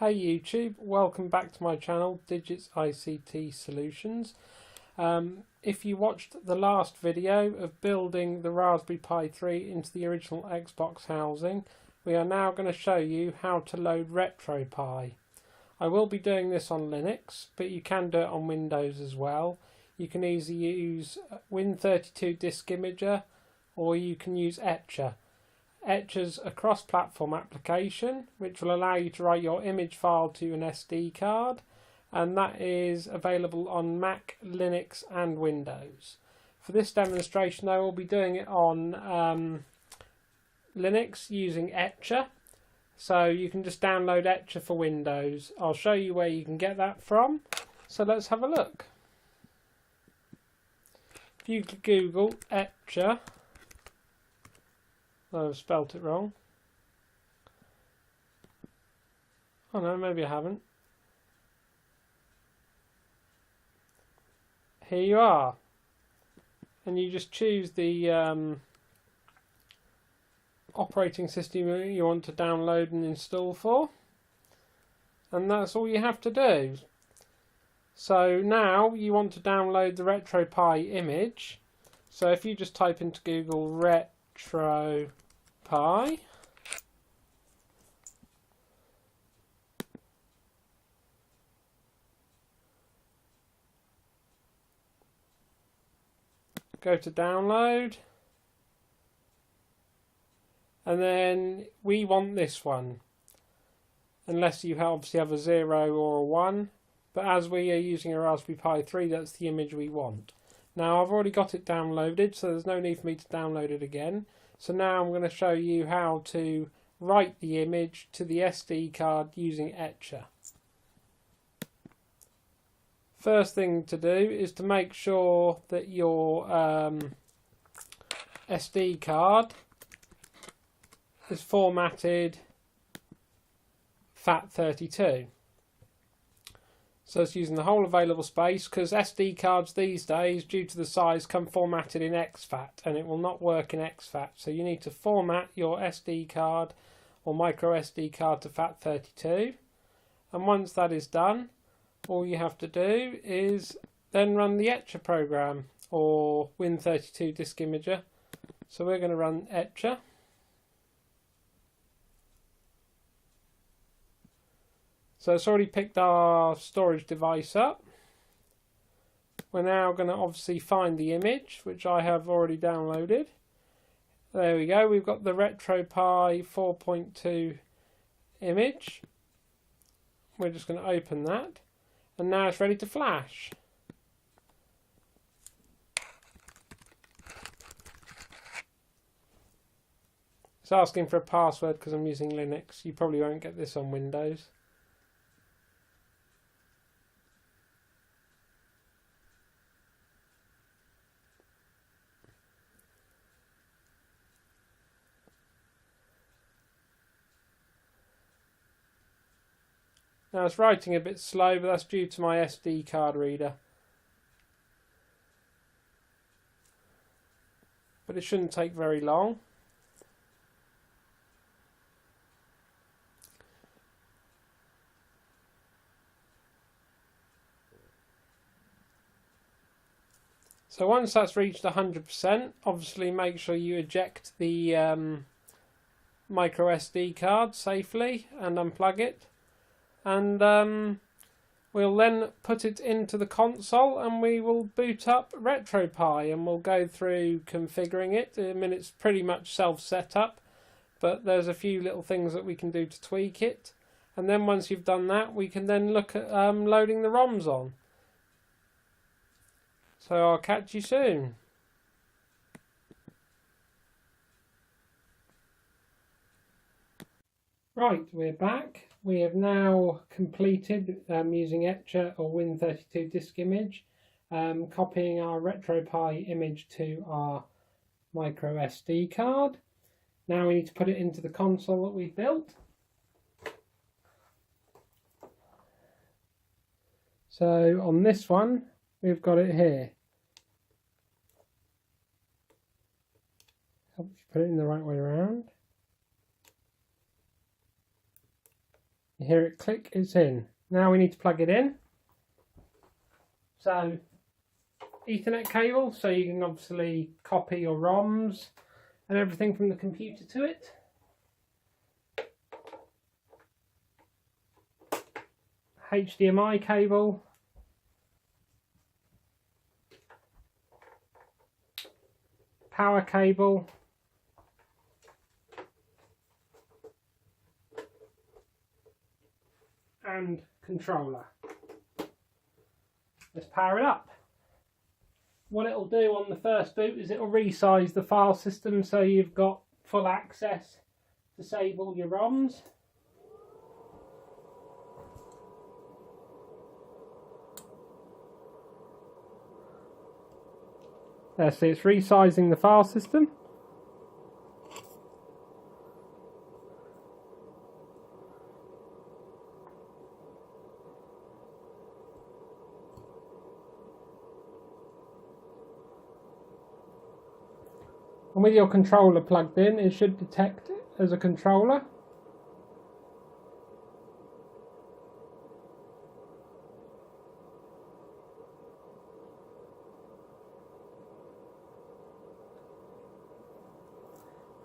Hey YouTube, welcome back to my channel, Digits ICT Solutions. If you watched the last video of building the Raspberry Pi 3 into the original Xbox housing, we are now going to show you how to load Retropie. I will be doing this on Linux, but you can do it on Windows as well. You can either use Win32 Disk Imager or you can use Etcher. Etcher's a cross-platform application which will allow you to write your image file to an SD card, and that is available on Mac, Linux and Windows. For this demonstration I will be doing it on Linux using Etcher, so you can just download Etcher for Windows. I'll show you where you can get that from, so let's have a look. If you Google Etcher, I've spelt it wrong. Oh no, maybe I haven't. Here you are. And you just choose the operating system you want to download and install for. And that's all you have to do. So now you want to download the Retropie image. So if you just type into Google Retropie, go to download, and then we want this one, unless you obviously have a 0 or a 1, but as we are using a Raspberry Pi 3, that's the image we want. Now I've already got it downloaded, so there's no need for me to download it again. So now I'm going to show you how to write the image to the SD card using Etcher. First thing to do is to make sure that your SD card is formatted FAT32. So it's using the whole available space, because SD cards these days, due to the size, come formatted in exFAT, and it will not work in exFAT. So you need to format your SD card or micro SD card to FAT32. And once that is done, all you have to do is then run the Etcher program or Win32 Disk Imager. So we're going to run Etcher. So it's already picked our storage device up. We're now going to obviously find the image, which I have already downloaded. There we go, we've got the Retropie 4.2 image. We're just going to open that, and now it's ready to flash. It's asking for a password because I'm using Linux. You probably won't get this on Windows. Now it's writing a bit slow, but that's due to my SD card reader. But it shouldn't take very long. So once that's reached 100%, obviously make sure you eject the micro SD card safely and unplug it. And we'll then put it into the console and we will boot up Retropie, and we'll go through configuring it. I mean, it's pretty much self-setup, but there's a few little things that we can do to tweak it. And then once you've done that, we can then look at loading the ROMs on. So I'll catch you soon. Right, we're back. We have now completed using Etcher or Win32 Disk Image, copying our Retropie image to our micro SD card. Now we need to put it into the console that we've built. So on this one, we've got it here. Help you put it in the right way around. You hear it click, it's in. Now we need to plug it in. So, Ethernet cable, so you can obviously copy your ROMs and everything from the computer to it. HDMI cable. Power cable. And controller. Let's power it up. What it'll do on the first boot is it'll resize the file system so you've got full access to save all your ROMs. There, see, it's resizing the file system. And with your controller plugged in, it should detect it as a controller.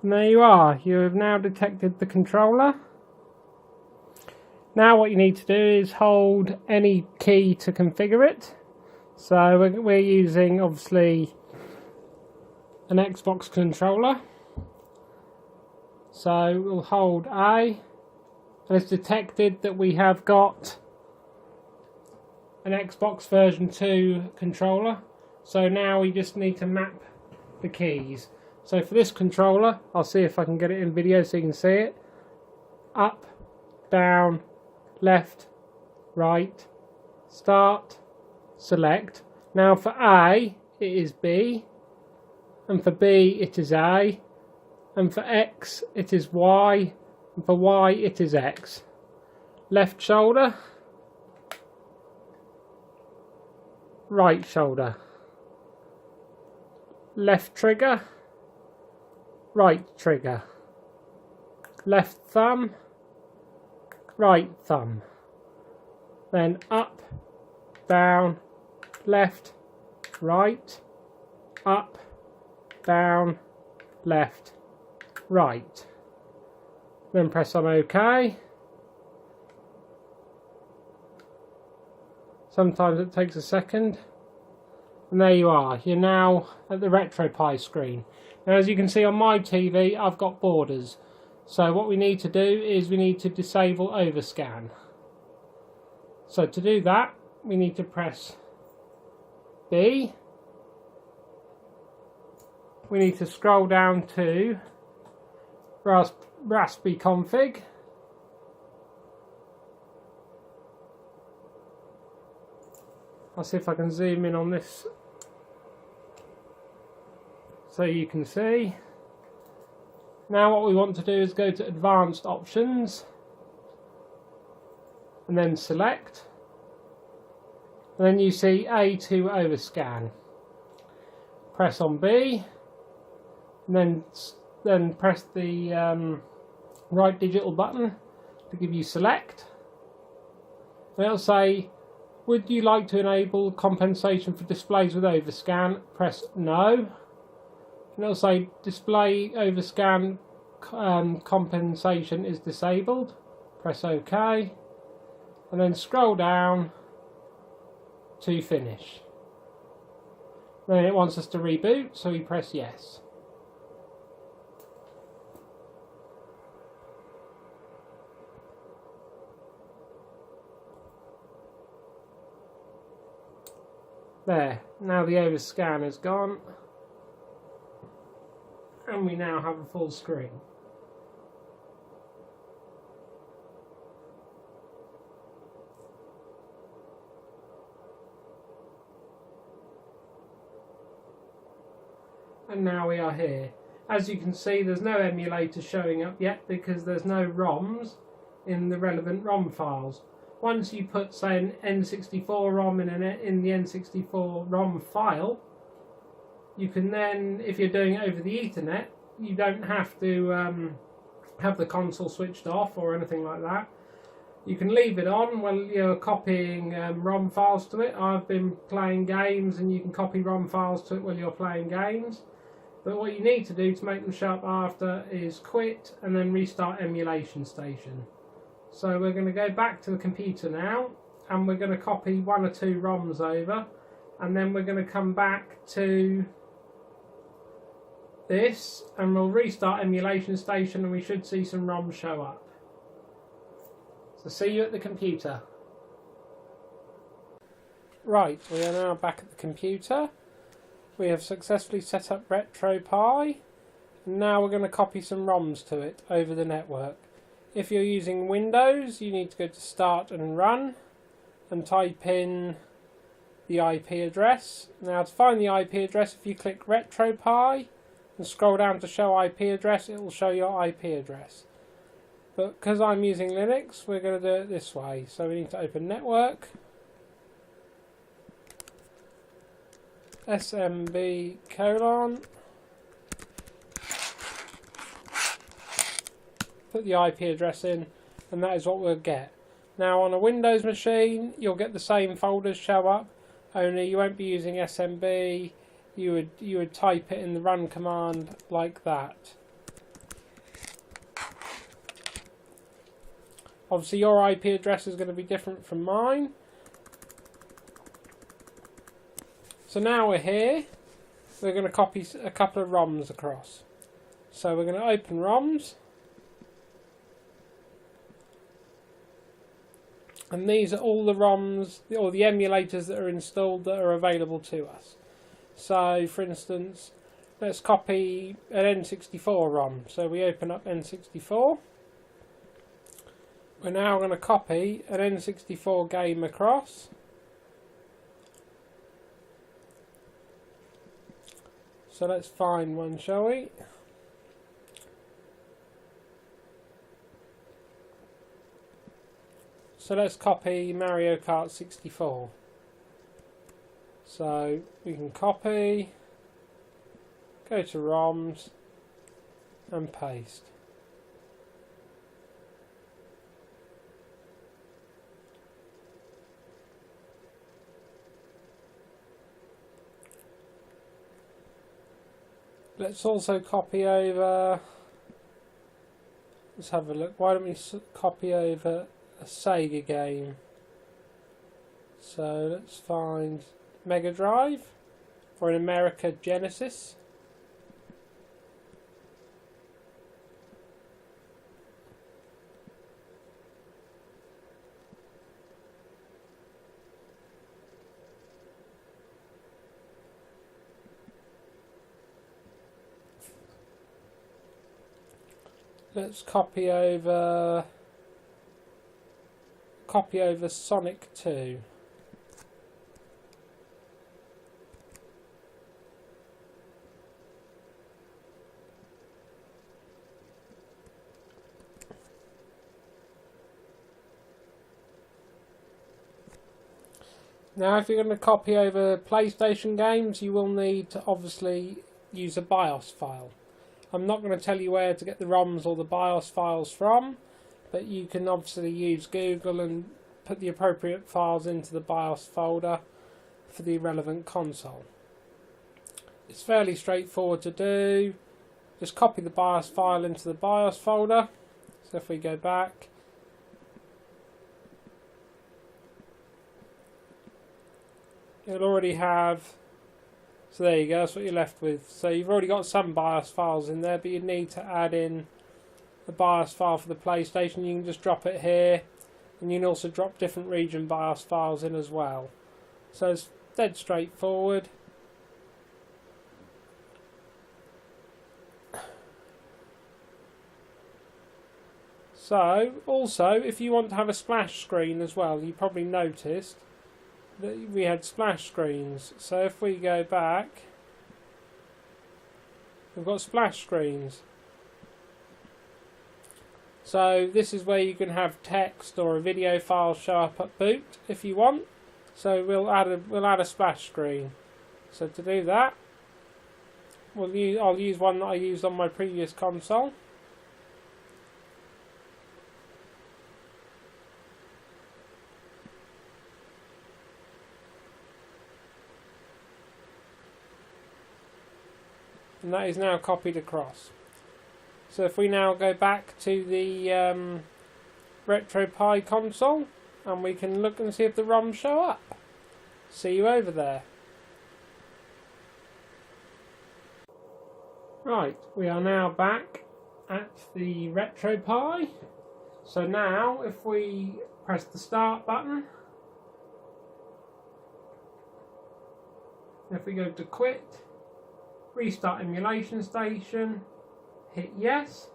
And there you are, you have now detected the controller. Now what you need to do is hold any key to configure it. So we're using obviously an Xbox controller. So we'll hold A, and it's detected that we have got an Xbox version 2 controller. So now we just need to map the keys. So for this controller, I'll see if I can get it in video so you can see it. Up, down, left, right, start, select. Now for A, it is B, and for B, it is A, and for X, it is Y, and for Y, it is X. Left shoulder, right shoulder, left trigger, right trigger, left thumb, right thumb, then up, down, left, right, up, down, left, right. Then press on OK. Sometimes it takes a second. And there you are. You're now at the Retropie screen. Now as you can see on my TV, I've got borders. So what we need to do is we need to disable overscan. So to do that, we need to press B. We need to scroll down to Raspberry config. I'll see if I can zoom in on this so you can see. Now what we want to do is go to advanced options and then select, and then you see A2 overscan. Press on B and then press the right digital button to give you select. And it'll say, would you like to enable compensation for displays with overscan? Press no. And it'll say display overscan compensation is disabled. Press OK. And then scroll down to finish. Then it wants us to reboot, so we press yes. There, now the overscan is gone, and we now have a full screen. And now we are here. As you can see, there's no emulator showing up yet because there's no ROMs in the relevant ROM files. Once you put, say, an N64 ROM in the N64 ROM file, you can then, if you're doing it over the Ethernet, you don't have to have the console switched off or anything like that. You can leave it on while you're copying ROM files to it. I've been playing games and you can copy ROM files to it while you're playing games. But what you need to do to make them show up after is quit and then restart Emulation Station. So we're going to go back to the computer now and we're going to copy 1 or 2 ROMs over, and then we're going to come back to this and we'll restart Emulation Station and we should see some ROMs show up. So see you at the computer. Right, we are now back at the computer. We have successfully set up Retropie. Now we're going to copy some ROMs to it over the network. If you're using Windows, you need to go to Start and Run and type in the IP address. Now to find the IP address, if you click Retropie and scroll down to show IP address, it will show your IP address. But because I'm using Linux, we're going to do it this way. So we need to open Network, SMB : put the IP address in, and that is what we'll get. Now on a Windows machine, you'll get the same folders show up, only you won't be using SMB. You would type it in the run command like that. Obviously your IP address is going to be different from mine. So now we're here, we're going to copy a couple of ROMs across. So we're going to open ROMs. And these are all the ROMs, or the emulators that are installed that are available to us. So for instance, let's copy an N64 ROM. So we open up N64. We're now going to copy an N64 game across. So let's find one, shall we? So let's copy Mario Kart 64. So we can copy, go to ROMs and paste. Let's also copy over, let's have a look, why don't we copy over a Sega game. So let's find Mega Drive, or in America Genesis. Let's copy over Sonic 2. Now if you're going to copy over PlayStation games, you will need to obviously use a BIOS file. I'm not going to tell you where to get the ROMs or the BIOS files from, but you can obviously use Google and put the appropriate files into the BIOS folder for the relevant console. It's fairly straightforward to do. Just copy the BIOS file into the BIOS folder. So if we go back, it'll already have, so there you go, that's what you're left with. So you've already got some BIOS files in there, but you need to add in the BIOS file for the PlayStation. You can just drop it here, and you can also drop different region BIOS files in as well. So it's dead straightforward. So also, if you want to have a splash screen as well, you probably noticed that we had splash screens. So if we go back, we've got splash screens. So this is where you can have text or a video file show up at boot if you want. So we'll add a splash screen. So to do that, I'll use one that I used on my previous console. and that is now copied across. So if we now go back to the Retropie console, and we can look and see if the ROMs show up. See you over there. Right, we are now back at the Retropie. So now if we press the start button, if we go to quit, restart emulation station, hit yes,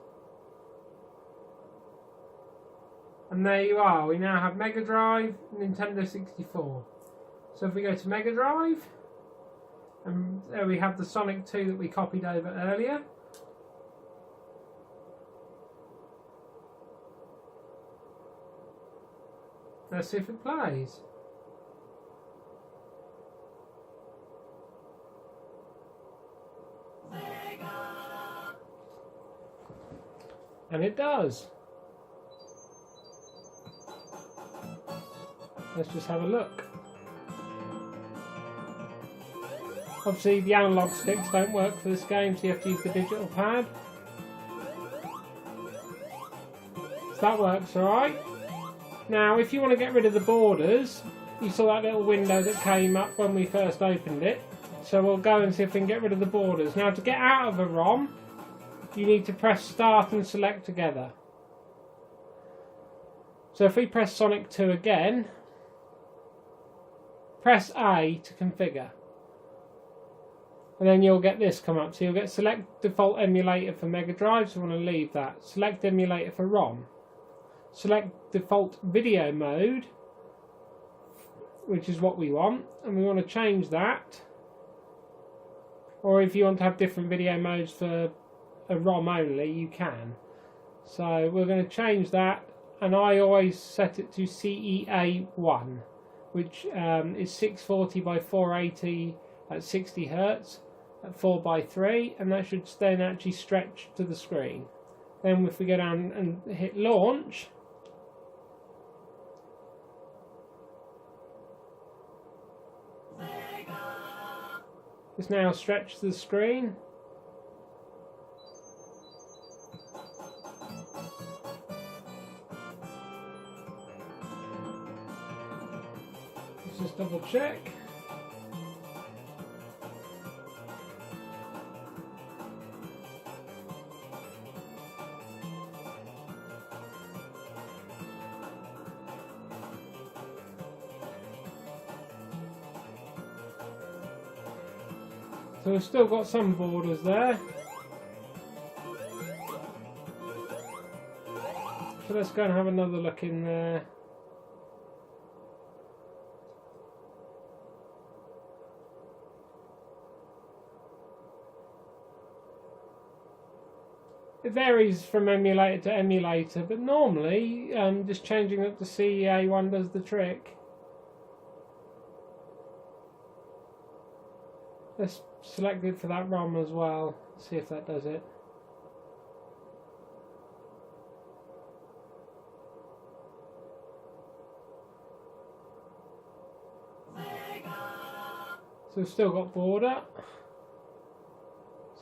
and there you are. We now have Mega Drive, Nintendo 64. So if we go to Mega Drive, and there we have the Sonic 2 that we copied over earlier. Let's see if it plays. And it does. Let's just have a look. Obviously the analog sticks don't work for this game, so you have to use the digital pad. So that works alright. Now if you want to get rid of the borders, you saw that little window that came up when we first opened it. So we'll go and see if we can get rid of the borders. Now to get out of a ROM, you need to press start and select together. So if we press Sonic 2 again, press A to configure. And then you'll get this come up. So you'll get select default emulator for Mega Drive, so we want to leave that. Select emulator for ROM. Select default video mode, which is what we want, and we want to change that. Or if you want to have different video modes for a ROM only, you can. So we're going to change that, and I always set it to CEA1, which is 640 by 480 at 60 Hz at 4:3, and that should then actually stretch to the screen. Then if we go down and hit launch, it's now stretched to the screen. Let's just double check. So we've still got some borders there. So let's go and have another look in there. It varies from emulator to emulator, but normally just changing up to CEA1 does the trick. Let's select it for that ROM as well, see if that does it. So we've still got border.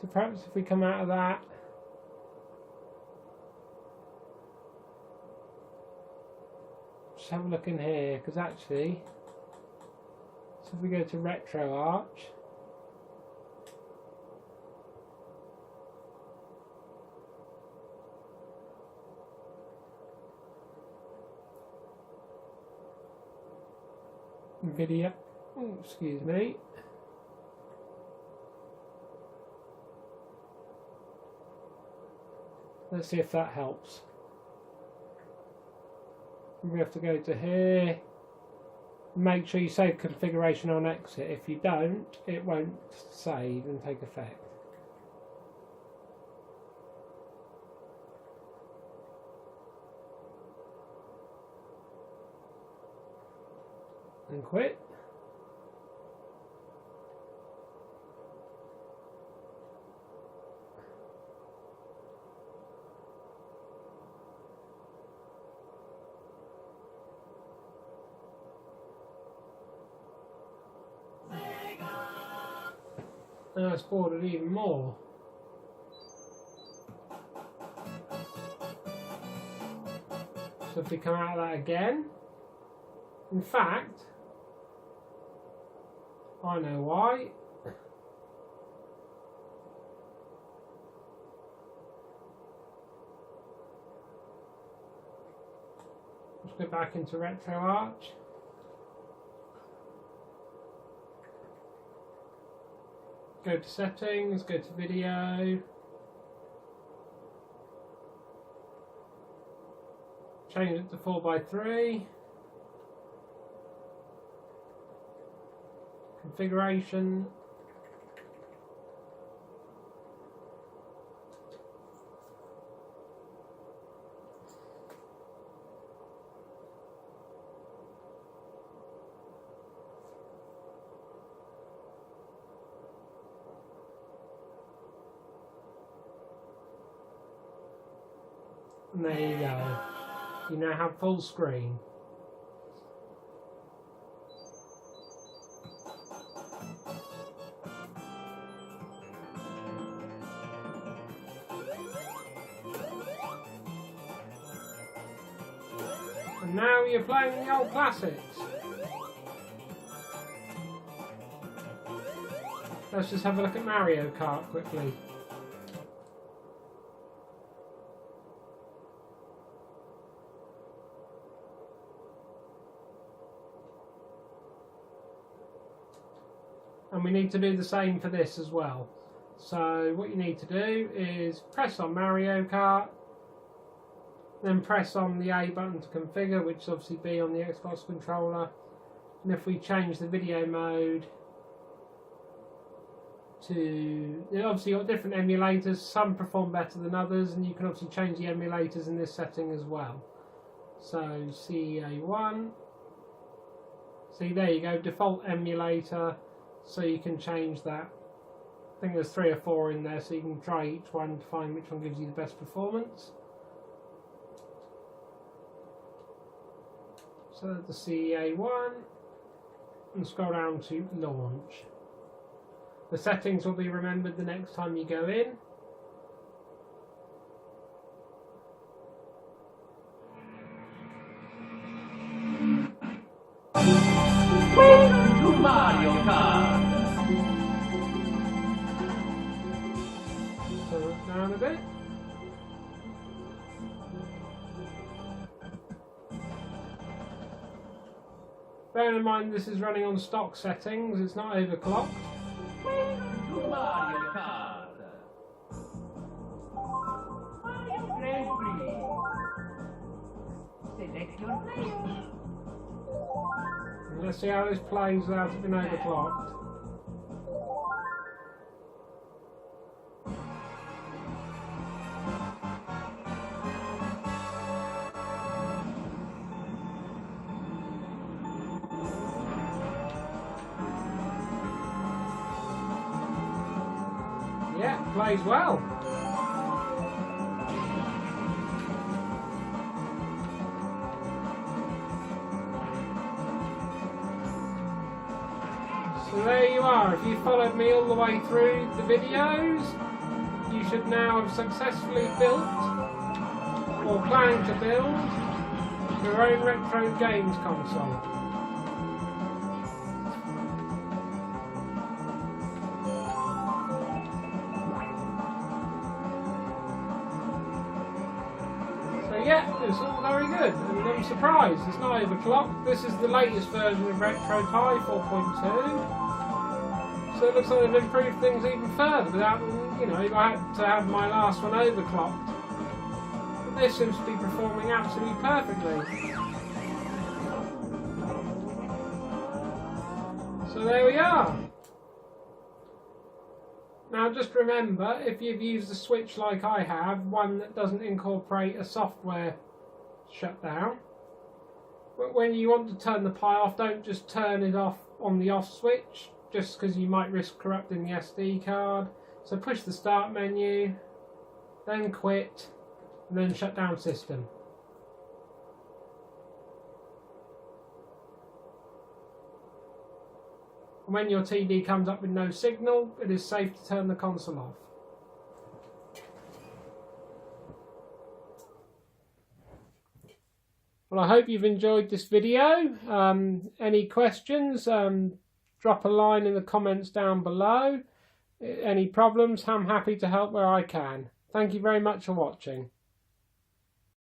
So perhaps if we come out of that, just have a look in here, because actually, so if we go to RetroArch, video, oh, excuse me, let's see if that helps. We have to go to here, make sure you save configuration on exit. If you don't, it won't save and take effect. And quit. Now it's bordered even more. So if we come out of that again, in fact, I know why. Let's go back into RetroArch. Go to settings, go to video. Change it to 4:3. Configuration. And there you go. You now have full screen. And now you're playing the old classics. Let's just have a look at Mario Kart quickly. And we need to do the same for this as well. So what you need to do is press on Mario Kart, then press on the A button to configure, which is obviously B on the Xbox controller. And if we change the video mode to, obviously you've got different emulators, some perform better than others, and you can obviously change the emulators in this setting as well. So CEA1, see there you go, default emulator. So you can change that. I think there's 3 or 4 in there, so you can try each one to find which one gives you the best performance. So the CEA1, and scroll down to launch. The settings will be remembered the next time you go in. Welcome to Mario Kart. So look down a bit. Bear in mind this is running on stock settings, it's not overclocked. Welcome to Mario Kart. Mario Grand Prix. Select your player. Let's see how this plays without it being overclocked. Yeah, plays well. So there you are. If you followed me all the way through the videos, you should now have successfully built or plan to build your own retro games console. Yeah, it's all very good, and I'm surprised it's not overclocked. This is the latest version of Retropie 4.2, so it looks like they've improved things even further without, I had to have my last one overclocked. But this seems to be performing absolutely perfectly. So there we are. Now just remember, if you've used a switch like I have, one that doesn't incorporate a software shutdown, when you want to turn the Pi off, don't just turn it off on the off switch, just because you might risk corrupting the SD card. So push the start menu, then quit, and then shut down system. When your TV comes up with no signal, it is safe to turn the console off. Well, I hope you've enjoyed this video. Any questions, drop a line in the comments down below. Any problems, I'm happy to help where I can. Thank you very much for watching.